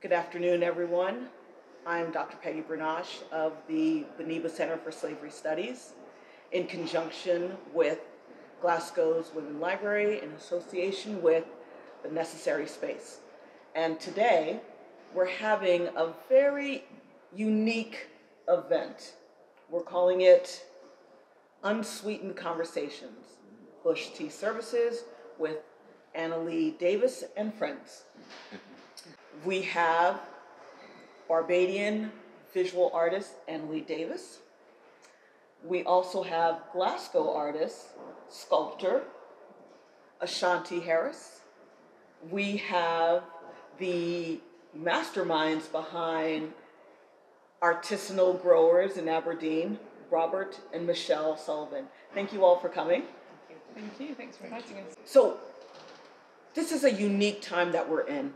Good afternoon, everyone. I'm Dr. Peggy Brunache of the Beniba Centre for Slavery Studies in conjunction with Glasgow's Women's Library in association with the Necessary Space. And today we're having a very unique event. We're calling it Unsweetened Conversations, Bush Tea Services with Annalee Davis and friends. We have Barbadian visual artist Annalee Davis. We also have Glasgow artist, sculptor Ashanti Harris. We have the masterminds behind Artisan Growers in Aberdeen, Robert and Michelle Sullivan. Thank you all for coming. Thank you. Thanks for inviting us. So, this is a unique time that we're in.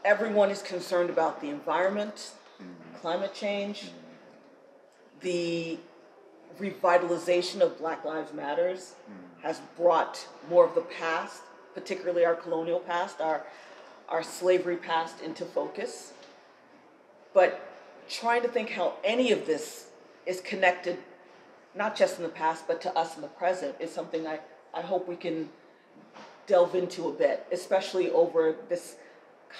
Everyone is concerned about the environment, climate change, the revitalization of Black Lives Matters has brought more of the past, particularly our colonial past, our slavery past into focus. But trying to think how any of this is connected, not just in the past, but to us in the present, is something I hope we can delve into a bit, especially over this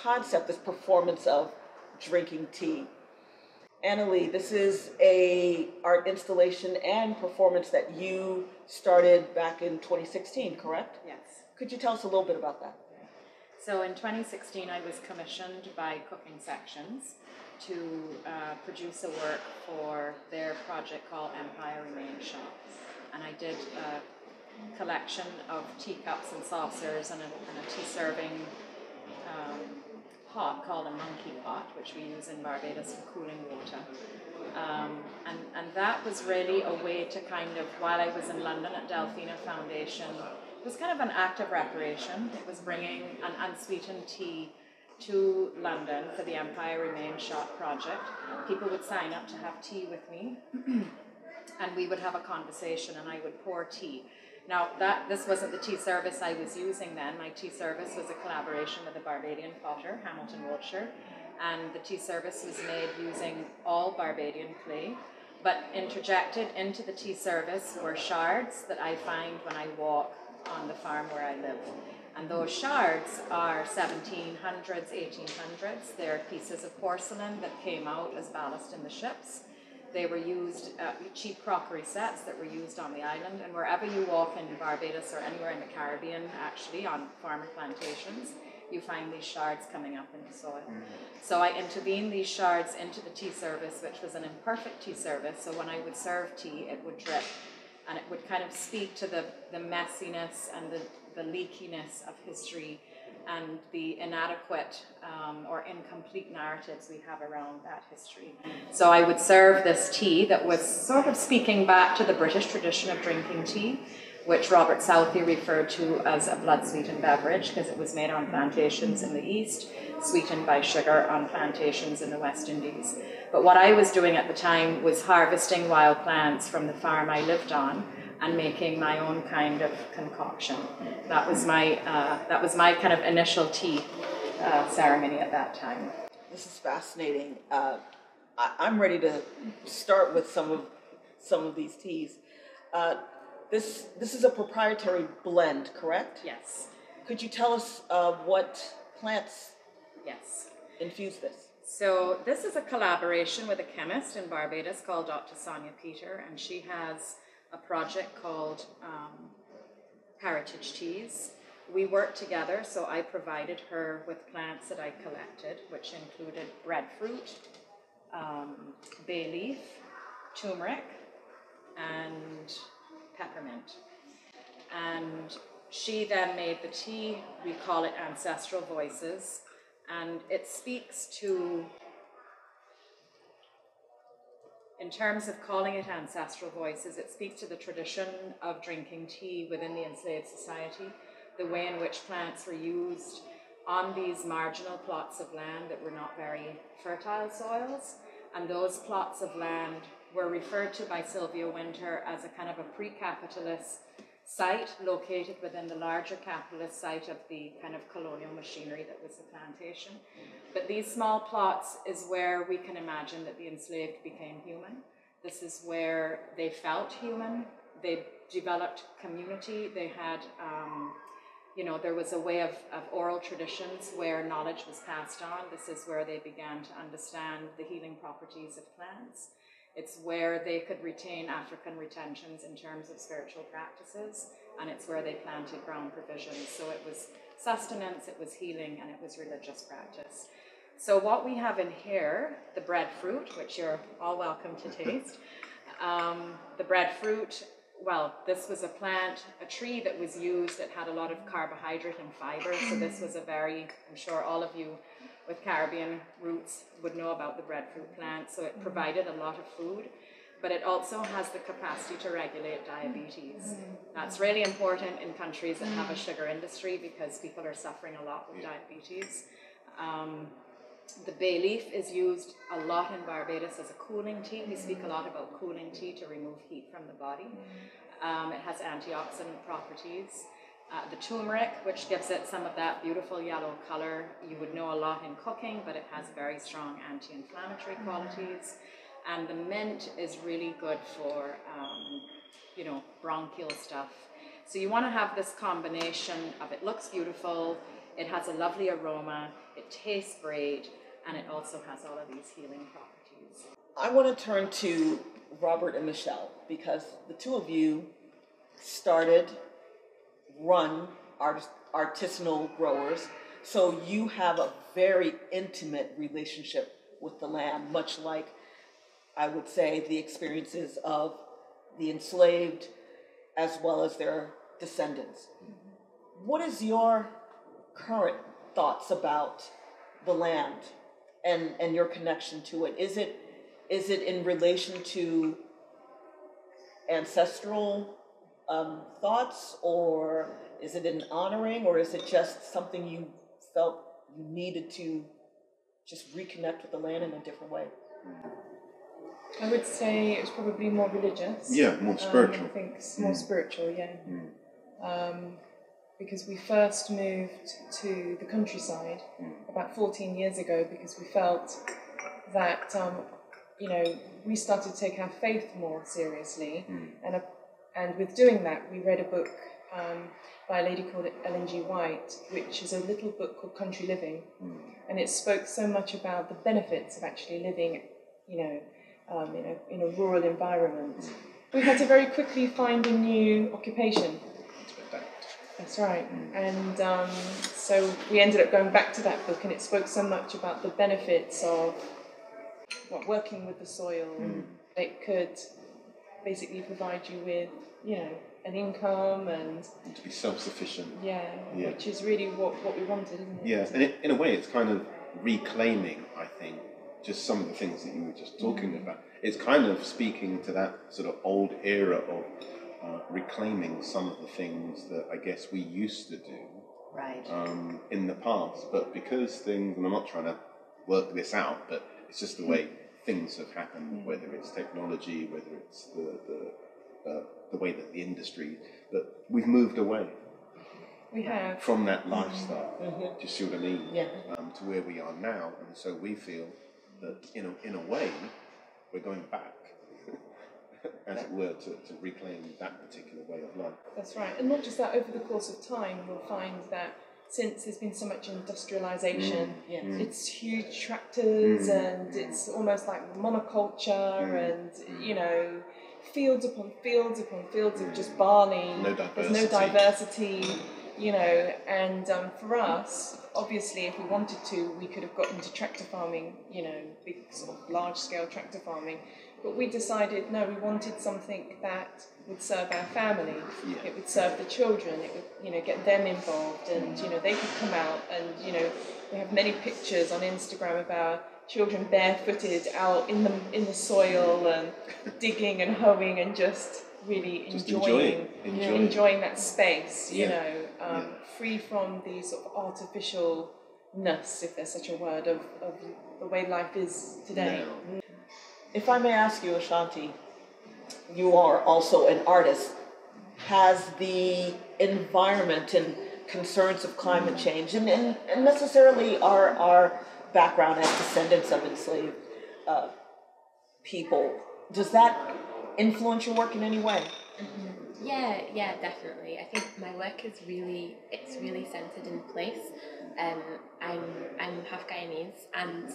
concept, this performance of drinking tea. Annalee, this is a art installation and performance that you started back in 2016, correct? Yes. Could you tell us a little bit about that? So in 2016, I was commissioned by Cooking Sections to produce a work for their project called Empire Remains Shop. And I did a collection of teacups and saucers and a tea serving pot called a monkey pot, which we use in Barbados for cooling water. And that was really a way to kind of, while I was in London at Delphina Foundation, it was kind of an act of reparation. It was bringing an unsweetened tea to London for the Empire Remains Shop project. People would sign up to have tea with me, and we would have a conversation, and I would pour tea. Now, this wasn't the tea service I was using then. My tea service was a collaboration with a Barbadian potter, Hamilton Wiltshire, and the tea service was made using all Barbadian clay, but interjected into the tea service were shards that I find when I walk on the farm where I live. And those shards are 1700s, 1800s. They're pieces of porcelain that came out as ballast in the ships. They were used, cheap crockery sets that were used on the island, and wherever you walk in Barbados or anywhere in the Caribbean, actually, on farmer plantations, you find these shards coming up in the soil. So I intervened these shards into the tea service, which was an imperfect tea service, so when I would serve tea, it would drip, and it would kind of speak to the messiness and the leakiness of history and the inadequate or incomplete narratives we have around that history. So I would serve this tea that was sort of speaking back to the British tradition of drinking tea, which Robert Southey referred to as a blood-sweetened beverage because it was made on plantations in the East, sweetened by sugar on plantations in the West Indies. But what I was doing at the time was harvesting wild plants from the farm I lived on and making my own kind of concoction. That was my kind of initial tea ceremony at that time. This is fascinating. I'm ready to start with some of these teas. This is a proprietary blend, correct? Yes. Could you tell us what plants infuse this? So this is a collaboration with a chemist in Barbados called Dr. Sonia Peter, and she has a project called Heritage Teas. We worked together, so I provided her with plants that I collected, which included breadfruit, bay leaf, turmeric, and peppermint. And she then made the tea. We call it Ancestral Voices, and it speaks to, in terms of calling it Ancestral Voices, it speaks to the tradition of drinking tea within the enslaved society, the way in which plants were used on these marginal plots of land that were not very fertile soils, and those plots of land were referred to by Sylvia Wynter as a kind of a pre-capitalist site located within the larger capitalist site of the kind of colonial machinery that was the plantation. But these small plots is where we can imagine that the enslaved became human. This is where they felt human. They developed community. They had, there was a way of oral traditions where knowledge was passed on. This is where they began to understand the healing properties of plants. It's where they could retain African retentions in terms of spiritual practices, and it's where they planted ground provisions. So it was sustenance, it was healing, and it was religious practice. So what we have in here, the breadfruit, which you're all welcome to taste. The breadfruit, well, this was a tree that was used. It had a lot of carbohydrate and fiber. So this was I'm sure all of you with Caribbean roots would know about the breadfruit plant. So it provided a lot of food, but it also has the capacity to regulate diabetes. That's really important in countries that have a sugar industry because people are suffering a lot with diabetes. The bay leaf is used a lot in Barbados as a cooling tea. We speak a lot about cooling tea to remove heat from the body. It has antioxidant properties. The turmeric, which gives it some of that beautiful yellow color, you would know a lot in cooking, but it has very strong anti-inflammatory qualities. And the mint is really good for, bronchial stuff. So you want to have this combination of it looks beautiful, it has a lovely aroma, it tastes great, and it also has all of these healing properties. I want to turn to Robert and Michelle because the two of you run artisanal growers, so you have a very intimate relationship with the land, much like I would say the experiences of the enslaved as well as their descendants. What is your current thoughts about the land and your connection to it? Is it in relation to ancestral thoughts, or is it an honoring, or is it just something you felt you needed to just reconnect with the land in a different way? I would say it was probably more religious. Yeah, more spiritual. I think more spiritual, yeah. Because we first moved to the countryside about 14 years ago because we felt that, we started to take our faith more seriously. And with doing that, we read a book by a lady called Ellen G. White, which is a little book called Country Living. And it spoke so much about the benefits of actually living, in a rural environment. We had to very quickly find a new occupation. That's right. And so we ended up going back to that book, and it spoke so much about the benefits of working with the soil. It could basically provide you with, an income and to be self-sufficient. Yeah, which is really what we wanted, isn't it? Yeah, and in a way it's kind of reclaiming, I think, just some of the things that you were just talking about. It's kind of speaking to that sort of old era of reclaiming some of the things that I guess we used to do in the past. But because things, and I'm not trying to work this out, but it's just the way things have happened, whether it's technology, whether it's the way that the industry, but we've moved away. We have. From that lifestyle, do you see what I mean? Yeah. To where we are now, and so we feel that in a way we're going back, as it were, to reclaim that particular way of life. That's right, and not just that. Over the course of time, we'll find that since there's been so much industrialization, it's huge tractors and it's almost like monoculture and fields upon fields upon fields of just barley. There's no diversity, and for us, obviously, if we wanted to, we could have got into tractor farming, big sort of large-scale tractor farming. But we decided, no, we wanted something that would serve our family. Yeah. It would serve the children. It would, get them involved, and they could come out and we have many pictures on Instagram of our children barefooted out in the soil and digging and hoeing and just really enjoying that space. Free from the sort of artificialness, if there's such a word, of the way life is today. No. If I may ask you, Ashanti, you are also an artist. has the environment and concerns of climate change and necessarily our background as descendants of enslaved people, does that influence your work in any way? Yeah, definitely. I think my work is really centered in place. I'm half Guyanese, and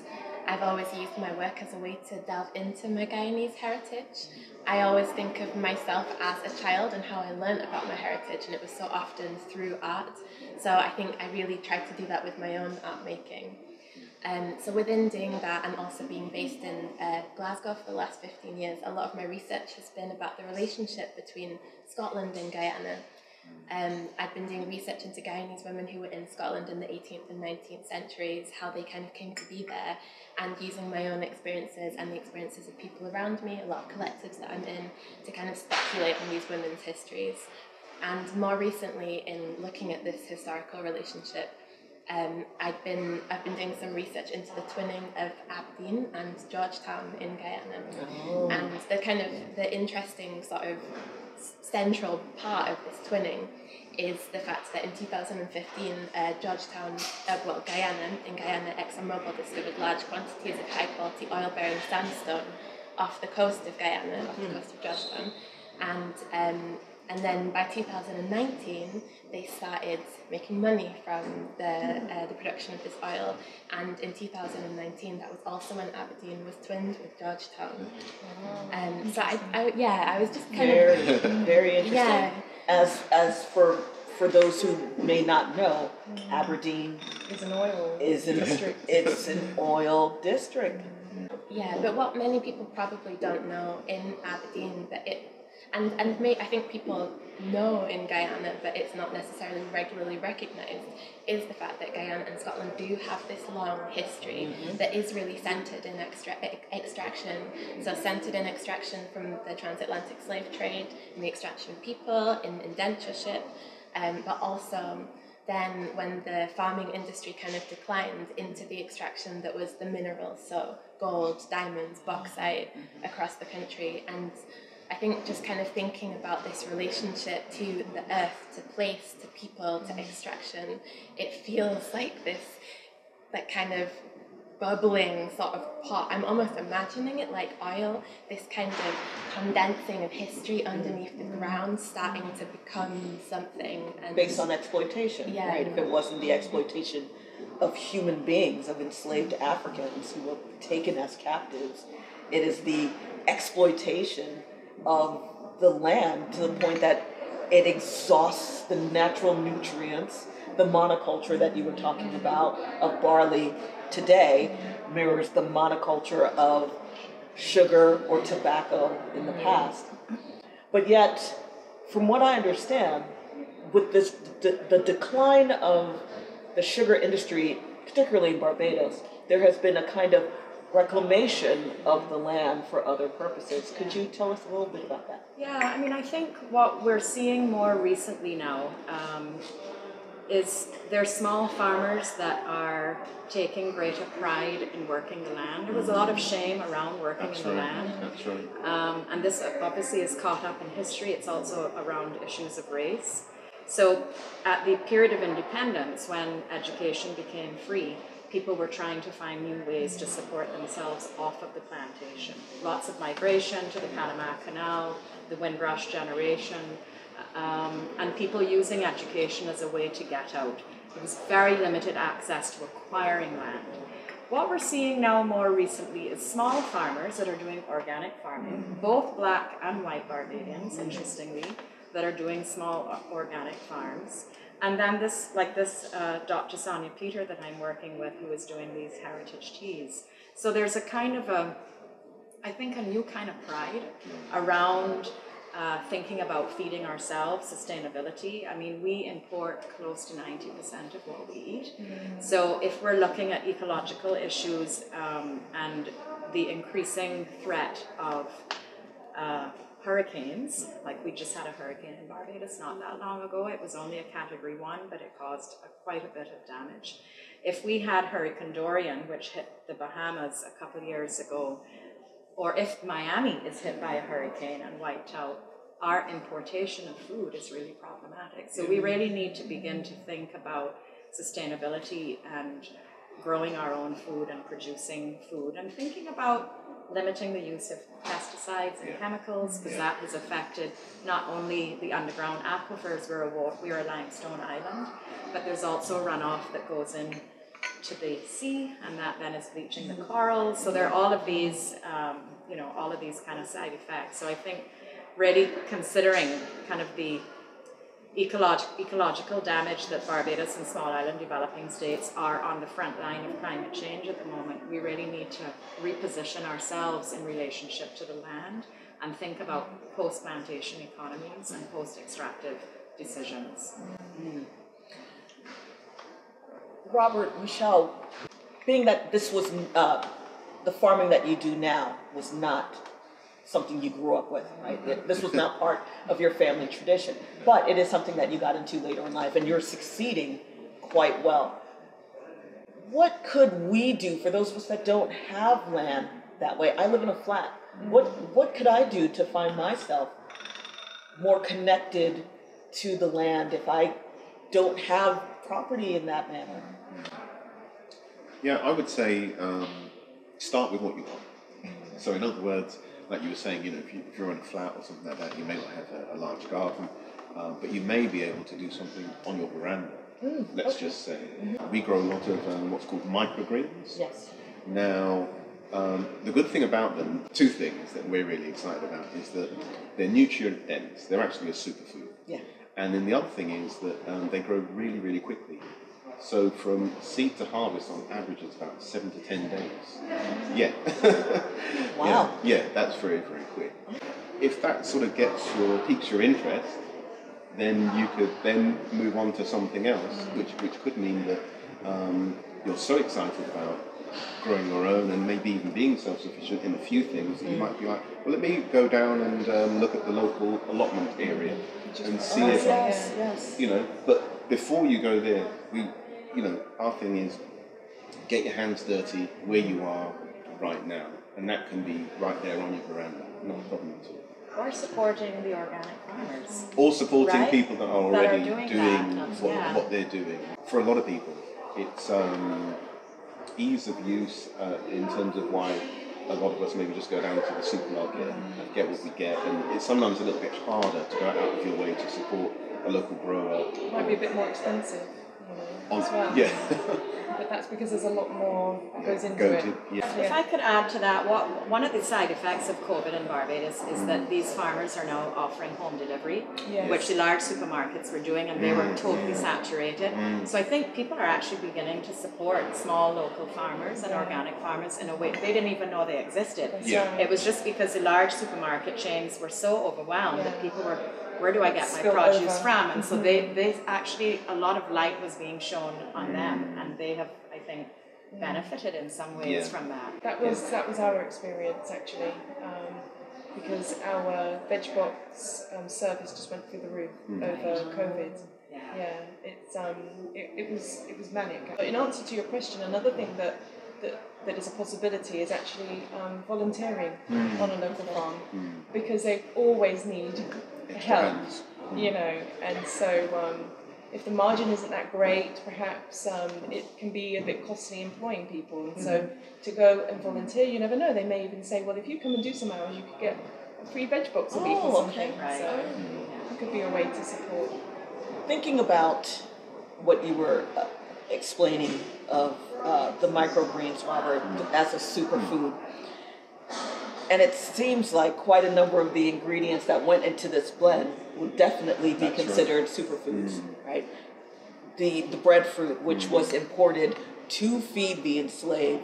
I've always used my work as a way to delve into my Guyanese heritage. I always think of myself as a child and how I learned about my heritage, and it was so often through art. So I think I really tried to do that with my own art making. So within doing that, and also being based in Glasgow for the last 15 years, a lot of my research has been about the relationship between Scotland and Guyana. I've been doing research into Guyanese women who were in Scotland in the 18th and 19th centuries, how they kind of came to be there, and using my own experiences and the experiences of people around me, a lot of collectives that I'm in, to kind of speculate on these women's histories. And more recently, in looking at this historical relationship, I've been doing some research into the twinning of Aberdeen and Georgetown in Guyana. Oh. And the interesting sort of central part of this twinning is the fact that in 2015, Guyana, ExxonMobil discovered large quantities of high quality oil bearing sandstone off the coast of Guyana, off the coast of Georgetown, and then by 2019, they started making money from the production of this oil. And in 2019, that was also when Aberdeen was twinned with Georgetown. So I was just kind of very interesting. Yeah. As for those who may not know, Aberdeen Is an oil district. It's an oil district. Yeah, but what many people probably don't know in Aberdeen, I think people know in Guyana, but it's not necessarily regularly recognised, is the fact that Guyana and Scotland do have this long history that is really centred in extraction. So centred in extraction from the transatlantic slave trade, in the extraction of people, in indentureship, but also then when the farming industry kind of declined, into the extraction that was the minerals, so gold, diamonds, bauxite across the country. And I think just kind of thinking about this relationship to the earth, to place, to people, to extraction, it feels like this, that kind of bubbling sort of pot. I'm almost imagining it like oil, this kind of condensing of history underneath the ground, starting to become something. And based on exploitation, right? If it wasn't the exploitation of human beings, of enslaved Africans who were taken as captives, it is the exploitation of the land to the point that it exhausts the natural nutrients. The monoculture that you were talking about of barley today mirrors the monoculture of sugar or tobacco in the past. But yet, from what I understand, with this the decline of the sugar industry, particularly in Barbados, there has been a kind of reclamation of the land for other purposes. Could you tell us a little bit about that? Yeah, I mean, I think what we're seeing more recently now is there's small farmers that are taking greater pride in working the land. There was a lot of shame around working in the land. That's right. And this obviously is caught up in history. It's also around issues of race. So at the period of independence, when education became free, people were trying to find new ways to support themselves off of the plantation. Lots of migration to the Panama Canal, the Windrush generation, and people using education as a way to get out. There was very limited access to acquiring land. What we're seeing now more recently is small farmers that are doing organic farming, both black and white Barbadians, interestingly, that are doing small organic farms. And then this Dr. Sonia Peter that I'm working with, who is doing these heritage teas. So there's a kind of I think a new kind of pride around thinking about feeding ourselves, sustainability. I mean, we import close to 90% of what we eat. So if we're looking at ecological issues and the increasing threat of hurricanes, like we just had a hurricane in Barbados not that long ago. It was only a Category 1, but it caused quite a bit of damage. If we had Hurricane Dorian, which hit the Bahamas a couple of years ago, or if Miami is hit by a hurricane and wiped out our importation of food is really problematic. So we really need to begin to think about sustainability and growing our own food and producing food, and thinking about limiting the use of pesticides and chemicals, because that has affected not only the underground aquifers. We're a limestone island, but there's also runoff that goes in to the sea, and that then is bleaching the corals. So there are all of these, all of these kind of side effects. So I think really considering kind of the ecological damage that Barbados and small island developing states are on the front line of climate change at the moment, we really need to reposition ourselves in relationship to the land and think about post-plantation economies and post-extractive decisions. Robert, Michelle, being that this was the farming that you do now was not something you grew up with, right? This was not part of your family tradition, but it is something that you got into later in life, and you're succeeding quite well. What could we do for those of us that don't have land that way? I live in a flat. What could I do to find myself more connected to the land if I don't have property in that manner? Yeah, I would say start with what you want. So in other words, like you were saying, if you're in a flat or something like that, you may not have a large garden, but you may be able to do something on your veranda. Let's just say. We grow a lot of what's called microgreens. Yes. Now, the good thing about them, two things that we're really excited about, is that they're nutrient dense. They're actually a superfood. Yeah. And then the other thing is that they grow really, really quickly. So from seed to harvest on average is about 7 to 10 days. Yeah. Wow. Yeah, that's very, very quick. If that sort of piques your interest, then you could then move on to something else, which could mean that you're so excited about growing your own and maybe even being self-sufficient in a few things that you might be like, well, let me go down and look at the local allotment area and see if, but before you go there, our thing is get your hands dirty where you are right now, and that can be right there on your veranda, not a problem at all. Or supporting the organic farmers. Or supporting people that are already doing what they're doing. For a lot of people, it's ease of use in terms of why a lot of us maybe just go down to the supermarket and get what we get, and it's sometimes a little bit harder to go out of your way to support a local grower. It might be a bit more expensive, as well. Yeah. But that's because there's a lot more that goes into it. If I could add to that, one of the side effects of COVID in Barbados is that these farmers are now offering home delivery, which the large supermarkets were doing, and they were totally saturated. So I think people are actually beginning to support small local farmers and organic farmers in a way they didn't even know they existed. It was just because the large supermarket chains were so overwhelmed that people were, where do I get my produce from? And so they actually, a lot of light was being shown on them, and they have, I think, benefited in some ways from that. That was our experience actually, because our veg box service just went through the roof over COVID. It was manic. But in answer to your question, another thing that is a possibility is actually volunteering on a local farm, because they always need help, and so if the margin isn't that great, perhaps it can be a bit costly employing people, and so to go and volunteer, you never know, they may even say, well, if you come and do some hours, you could get a free veg box a week or something. So it could be a way to support. Thinking about what you were explaining of the microgreens, Robert, as a superfood, and it seems like quite a number of the ingredients that went into this blend would definitely be considered superfoods, right? The breadfruit, which was imported to feed the enslaved,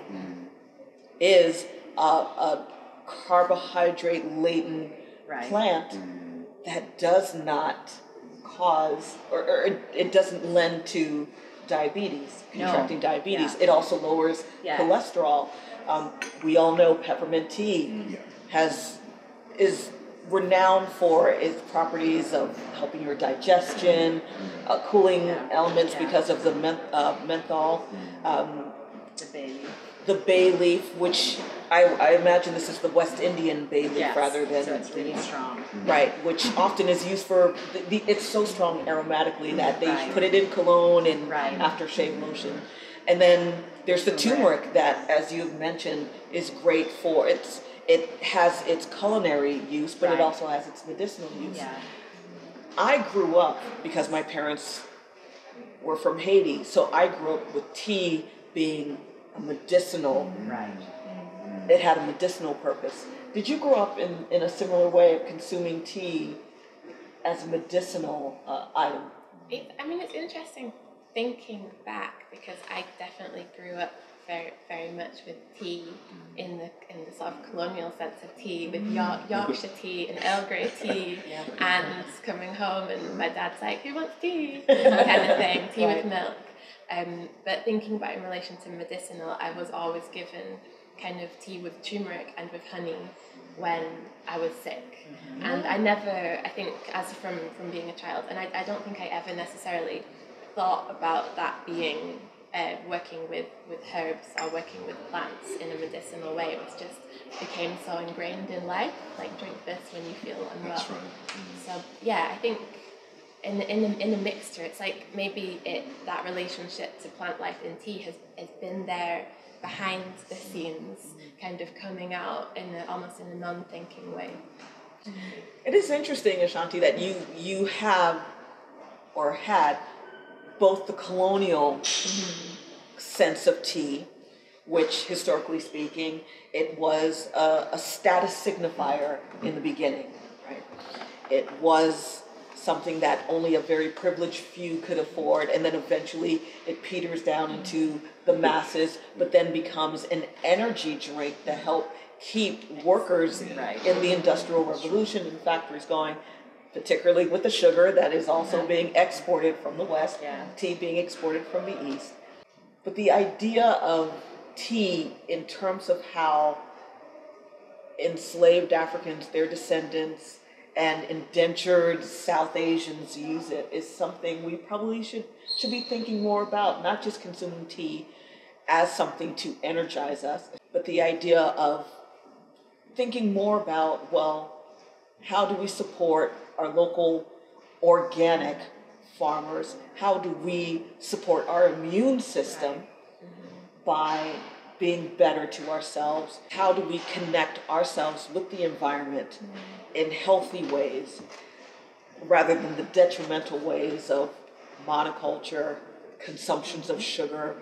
is a carbohydrate-laden plant that does not cause, or it doesn't lend to diabetes, contracting diabetes. It also lowers cholesterol. We all know peppermint tea is renowned for its properties of helping your digestion, cooling elements because of the menthol. The bay leaf. The bay leaf, which I imagine this is the West Indian bay leaf Yes, rather than... so it's really strong. Right, which often is used for, it's so strong aromatically that they Right. put it in cologne and Right. aftershave lotion. And then there's the turmeric that, as you've mentioned, is great for, it has its culinary use, but it Right. also has its medicinal use. Yeah. I grew up, because my parents were from Haiti, so I grew up with tea being a medicinal, Right. it had a medicinal purpose. Did you grow up in a similar way of consuming tea as a medicinal item? It's interesting thinking back, because I definitely grew up very, very much with tea in the sort of colonial sense of tea, with Yorkshire tea and Earl Grey tea, and coming home and my dad's like, "Who wants tea?" kind of thing, tea with milk. But thinking about in relation to medicinal, I was always given kind of tea with turmeric and with honey when I was sick. And I never, I think, as from being a child, and I don't think I ever necessarily thought about that being working with herbs or working with plants in a medicinal way. It was just became so ingrained in life, like drink this when you feel unwell. That's right. So yeah, I think in the mixture, it's like maybe that relationship to plant life in tea has been there behind the scenes, kind of coming out almost in a non-thinking way. It is interesting, Ashanti, that you have or had both the colonial sense of tea, which historically speaking, it was a status signifier in the beginning, right? It was something that only a very privileged few could afford, and then eventually it peters down into the masses, but then becomes an energy drink to help keep workers in the Industrial Revolution and factories going, particularly with the sugar that is also being exported from the West, tea being exported from the East. But the idea of tea in terms of how enslaved Africans, their descendants, and indentured South Asians use it is something we probably should be thinking more about, not just consuming tea as something to energize us, but the idea of thinking more about, well, how do we support our local organic farmers? How do we support our immune system by being better to ourselves? How do we connect ourselves with the environment in healthy ways rather than the detrimental ways of monoculture, consumptions of sugar?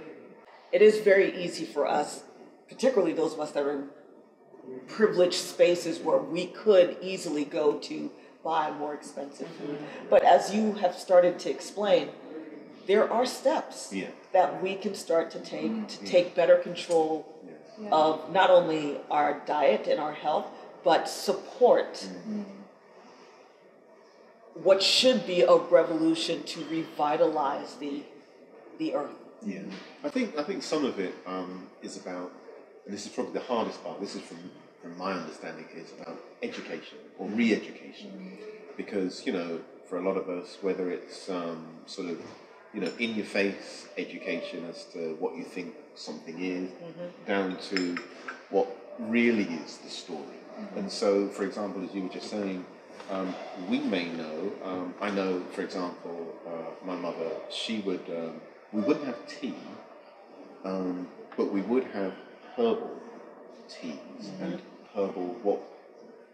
It is very easy for us, particularly those of us that are in privileged spaces where we could easily go to buy more expensive food. But as you have started to explain, there are steps that we can start to take better control of not only our diet and our health, but support what should be a revolution to revitalize the earth. Yeah, I think some of it is about, and this is probably the hardest part. This is from my understanding, is about education or re-education, because for a lot of us, whether it's sort of in your face education as to what you think something is, down to what really is the story. And so, for example, as you were just saying, we may know. I know, for example, my mother. She would. We wouldn't have tea, but we would have herbal teas and herbal, what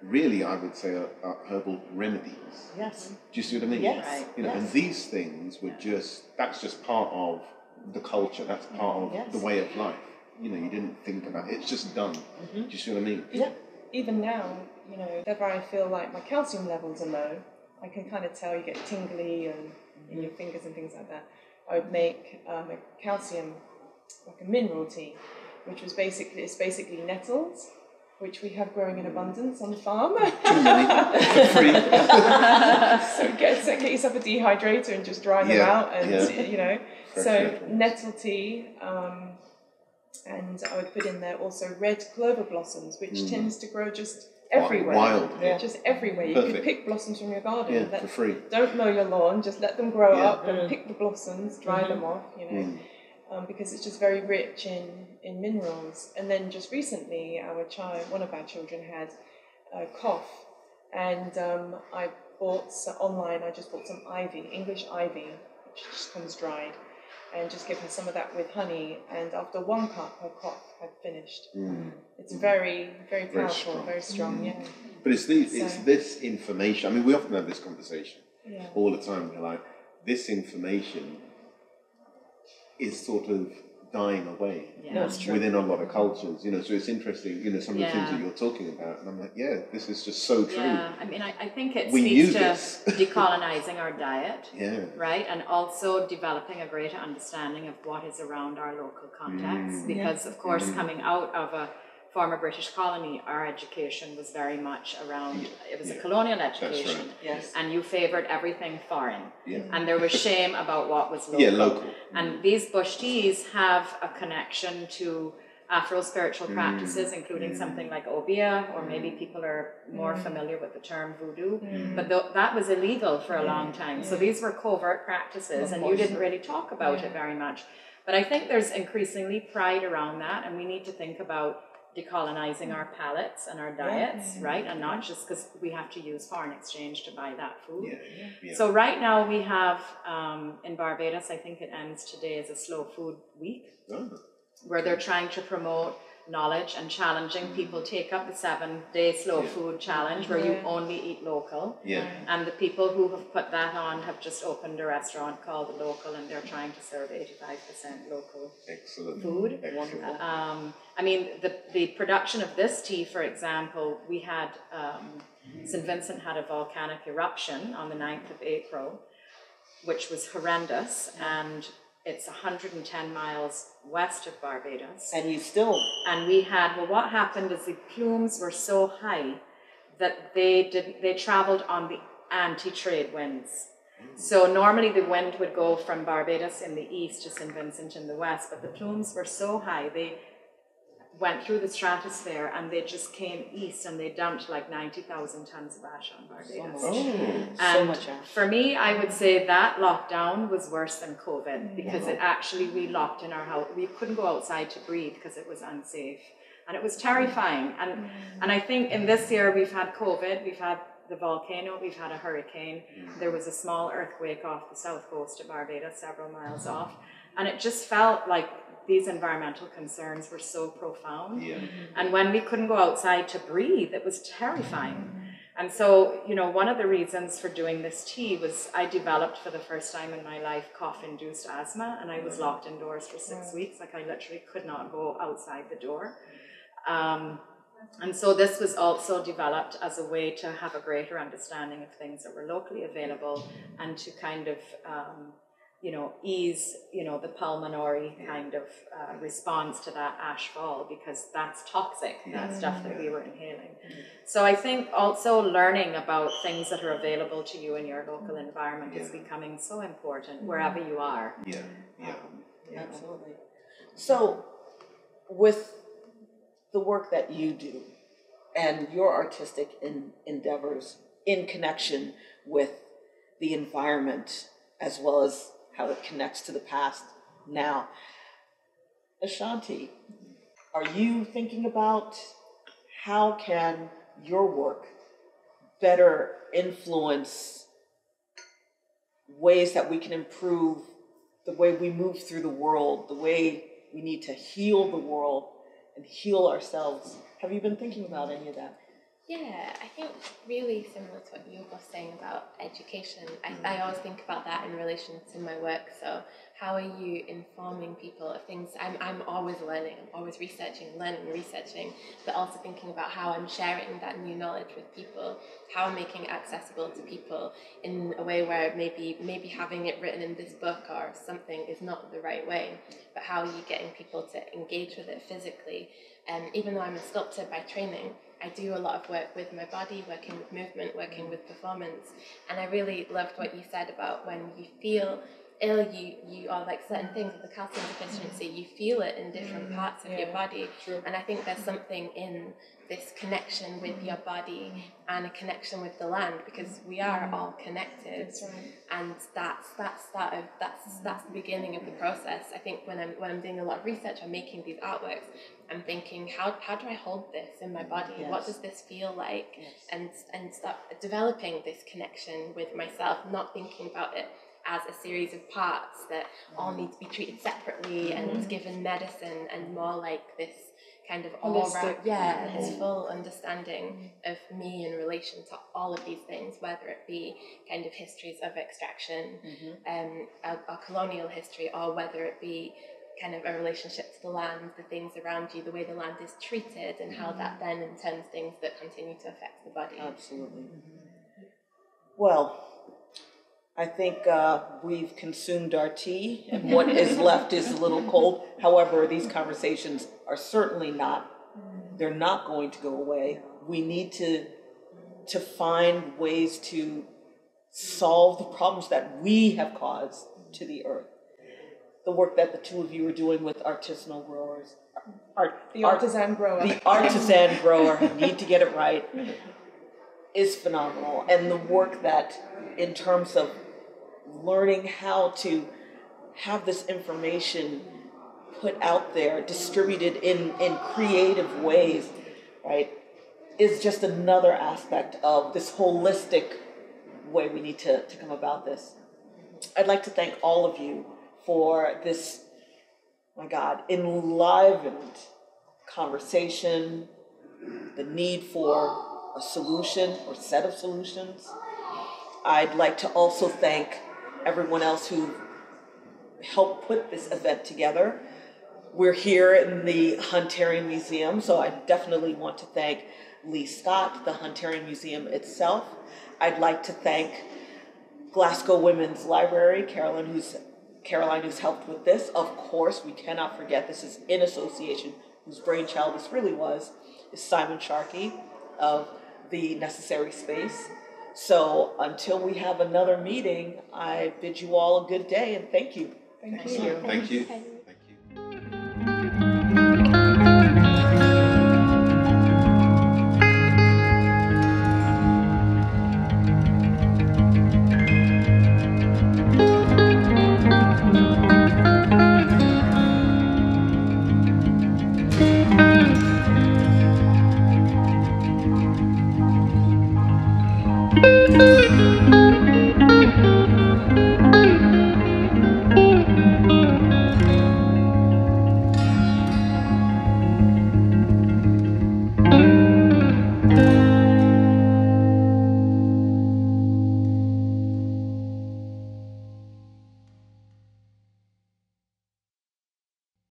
really I would say are herbal remedies. Yes. Do you see what I mean? Yes. And these things were that's just part of the culture. That's part of the way of life. You didn't think about it. It's just done. Do you see what I mean? Yeah. Even now, whenever I feel like my calcium levels are low, I can kind of tell you get tingly and in your fingers and things like that. I would make a calcium, like a mineral tea, which was basically nettles, which we have growing in abundance on the farm. Free. So get yourself a dehydrator and just dry them out, and So nettle tea, and I would put in there also red clover blossoms, which tends to grow just everywhere. Wild. Just everywhere. You could pick blossoms from your garden. For free. Don't mow your lawn, just let them grow up and pick the blossoms, dry them off, because it's just very rich in minerals. And then just recently, one of our children had a cough, and I bought online. I just bought some ivy, English ivy, which just comes dried, and just give her some of that with honey. And after 1 cup, her cough had finished. It's very, very powerful, very strong. Yeah. But it's this information. I mean, we often have this conversation all the time. We're like, this information is sort of dying away within a lot of cultures, so it's interesting, some of the things that you're talking about, and I'm like, this is just so true. I mean, I think it speaks to decolonizing our diet, right, and also developing a greater understanding of what is around our local context, because of course coming out of a former British colony, our education was very much around, it was a colonial education, and you favoured everything foreign, and there was shame about what was local. Local. And these bush teas have a connection to Afro-spiritual practices, including something like obeah, or maybe people are more familiar with the term voodoo, but that was illegal for a long time. So these were covert practices, and you didn't really talk about it very much. But I think there's increasingly pride around that, and we need to think about decolonizing our palates and our diets, right? And not just because we have to use foreign exchange to buy that food. So right now we have, in Barbados, I think it ends today, as a slow food week, where they're trying to promote knowledge and challenging people take up the 7-day slow food challenge, where you only eat local. And the people who have put that on have just opened a restaurant called The Local, and they're trying to serve 85% local food. Excellent. I mean, the production of this tea, for example, we had, St. Vincent had a volcanic eruption on the 9th of April, which was horrendous, and it's 110 miles west of Barbados. And we had, what happened is the plumes were so high that they traveled on the anti-trade winds. So normally the wind would go from Barbados in the east to St. Vincent in the west, but the plumes were so high, they went through the stratosphere and they just came east, and they dumped like 90,000 tons of ash on Barbados. So much ash. For me, I would say that lockdown was worse than COVID, because it actually, we locked in our house. We couldn't go outside to breathe because it was unsafe. And it was terrifying. And I think in this year we've had COVID, we've had the volcano, we've had a hurricane. There was a small earthquake off the south coast of Barbados, several miles off. And it just felt like these environmental concerns were so profound. And when we couldn't go outside to breathe, it was terrifying. And so, one of the reasons for doing this tea was I developed for the first time in my life cough-induced asthma, and I was locked indoors for 6 weeks. Like, I literally could not go outside the door. And so this was also developed as a way to have a greater understanding of things that were locally available, and to kind of ease, the pulmonary kind of response to that ash fall, because that's toxic, that stuff that we were inhaling. So I think also learning about things that are available to you in your local environment is becoming so important wherever you are. Absolutely. So with the work that you do and your artistic endeavors in connection with the environment, as well as how it connects to the past now, Ashanti, are you thinking about how can your work better influence ways that we can improve the way we move through the world, the way we need to heal the world and heal ourselves? Have you been thinking about any of that? Yeah, I think really similar to what you were both saying about education. I always think about that in relation to my work. So how are you informing people of things? I'm always learning, I'm always researching, but also thinking about how I'm sharing that new knowledge with people, how I'm making it accessible to people in a way where maybe having it written in this book or something is not the right way, but how are you getting people to engage with it physically? And even though I'm a sculptor by training, I do a lot of work with my body, working with movement, working with performance. And I really loved what you said about when you feel ill, you are like certain things with the calcium deficiency, you feel it in different parts of your body. True. And I think there's something in this connection with your body and a connection with the land, because we are all connected. That's right. And that's the beginning of the process. I think when I'm doing a lot of research, I'm making these artworks, I'm thinking, how do I hold this in my body? Yes. What does this feel like? Yes. And start developing this connection with myself, not thinking about it as a series of parts that all need to be treated separately and given medicine, and more like this kind of Holistic. this full understanding of me in relation to all of these things, whether it be kind of histories of extraction, our colonial history, or whether it be kind of a relationship to the land, the things around you, the way the land is treated, and how that then in turns things that continue to affect the body. Absolutely. Well, I think we've consumed our tea, and what is left is a little cold. However, these conversations are certainly they're not going to go away. We need to find ways to solve the problems that we have caused to the earth. The work that the two of you are doing with artisanal growers. The artisan grower. The artisan grower, need to get it right, is phenomenal. And the work that, in terms of learning how to have this information put out there, distributed in creative ways, right, is just another aspect of this holistic way we need to come about this. I'd like to thank all of you for this, my God, enlivened conversation, the need for a solution or set of solutions. I'd like to also thank everyone else who helped put this event together. We're here in the Hunterian Museum, so I definitely want to thank Lee Scott, the Hunterian Museum itself. I'd like to thank Glasgow Women's Library, Caroline, who's helped with this. Of course, we cannot forget, this is in association, whose brainchild this really was, is Simon Sharkey of the Necessary Space. So until we have another meeting, I bid you all a good day, and thank you. Thank you. Thank you.